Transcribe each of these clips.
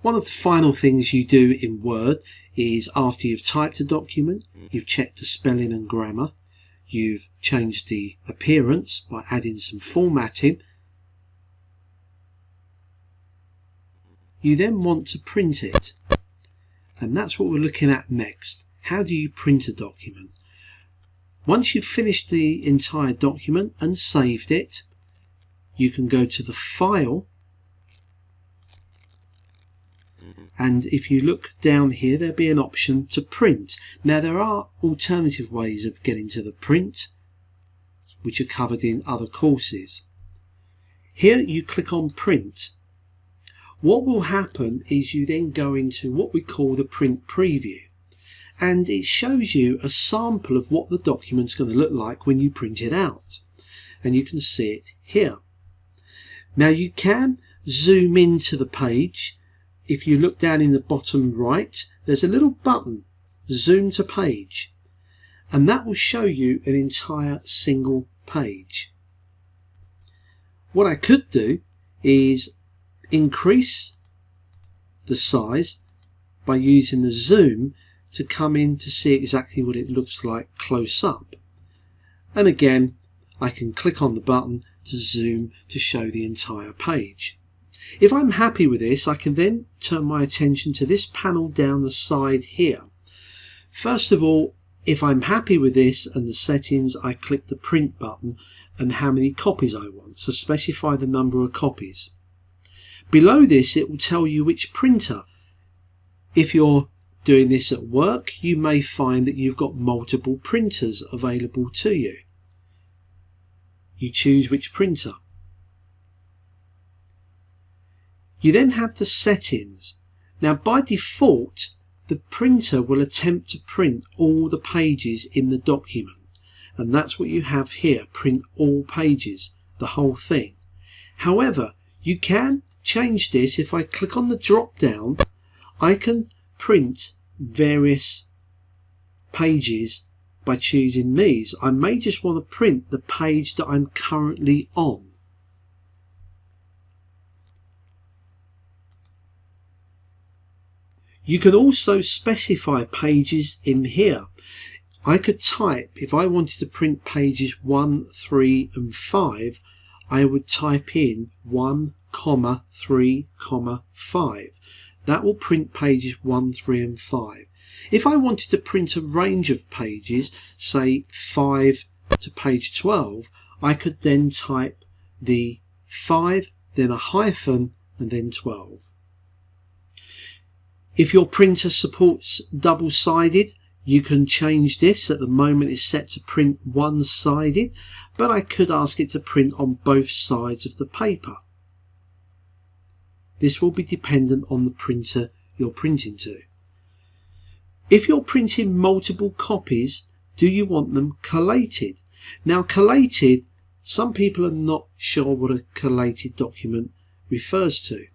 One of the final things you do in Word is, after you've typed a document, you've checked the spelling and grammar, you've changed the appearance by adding some formatting, you then want to print it. And that's what we're looking at next. How do you print a document? Once you've finished the entire document and saved it, you can go to the File, and if you look down here, there'll be an option to print. Now, there are alternative ways of getting to the print, which are covered in other courses. Here you click on Print. What will happen is you then go into what we call the print preview, and it shows you a sample of what the document's going to look like when you print it out, and you can see it here. Now, you can zoom into the page. If you look down in the bottom right, there's a little button, Zoom to Page, and that will show you an entire single page. What I could do is increase the size by using the zoom to come in to see exactly what it looks like close up. And again, I can click on the button to zoom to show the entire page. If I'm happy with this, I can then turn my attention to this panel down the side here. First of all, if I'm happy with this and the settings, I click the print button and how many copies I want, so specify the number of copies. Below this, it will tell you which printer. If you're doing this at work, you may find that you've got multiple printers available to you. You choose which printer. You then have the settings. Now, by default, the printer will attempt to print all the pages in the document, and that's what you have here, print all pages, the whole thing. However, you can change this. If I click on the drop down, I can print various pages by choosing these. I may just want to print the page that I'm currently on. You can also specify pages in here. I could type, if I wanted to print pages 1, 3 and 5, I would type in 1, 3, 5. That will print pages 1, 3 and 5. If I wanted to print a range of pages, say 5 to page 12, I could then type the 5, then a hyphen and then 12. If your printer supports double-sided, you can change this. At the moment it's set to print one-sided, but I could ask it to print on both sides of the paper. This will be dependent on the printer you're printing to. If you're printing multiple copies, do you want them collated? Now, collated, some people are not sure what a collated document refers to.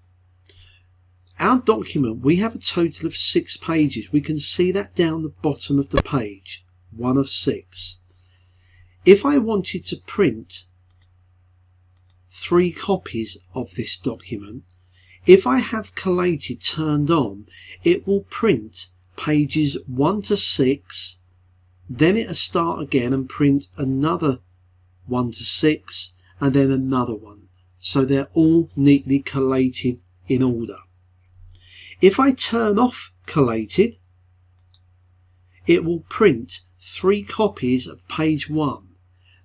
Our document, we have a total of 6 pages. We can see that down the bottom of the page, 1 of 6. If I wanted to print 3 copies of this document, if I have collated turned on, it will print pages 1 to 6, then it'll start again and print another 1 to 6, and then another one. So they're all neatly collated in order. If I turn off collated, it will print 3 copies of page 1,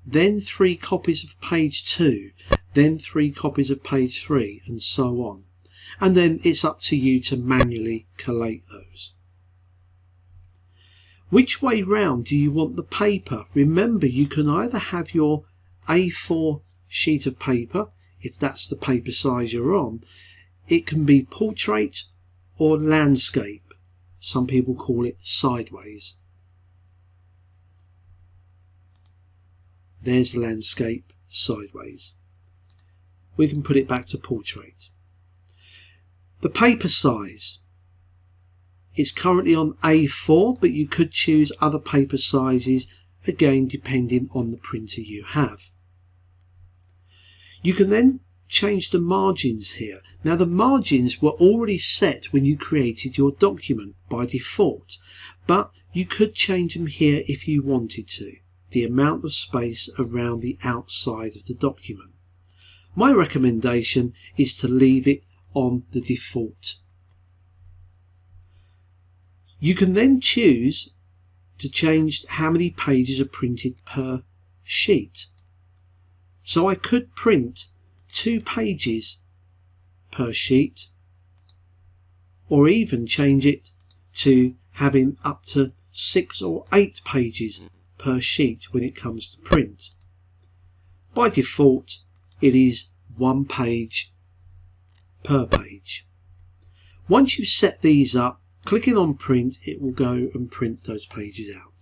then 3 copies of page 2, then 3 copies of page 3, and so on. And then it's up to you to manually collate those. Which way round do you want the paper? Remember, you can either have your A4 sheet of paper, if that's the paper size you're on. It can be portrait or landscape. Some people call it sideways. There's landscape, sideways. We can put it back to portrait. The paper size. It's currently on A4, but you could choose other paper sizes, again depending on the printer you have. You can then change the margins here. Now the margins were already set when you created your document by default, but you could change them here if you wanted to, the amount of space around the outside of the document. My recommendation is to leave it on the default. You can then choose to change how many pages are printed per sheet. So I could print 2 pages per sheet, or even change it to having up to 6 or 8 pages per sheet when it comes to print. By default, it is 1 page per page. Once you set these up, clicking on print, it will go and print those pages out.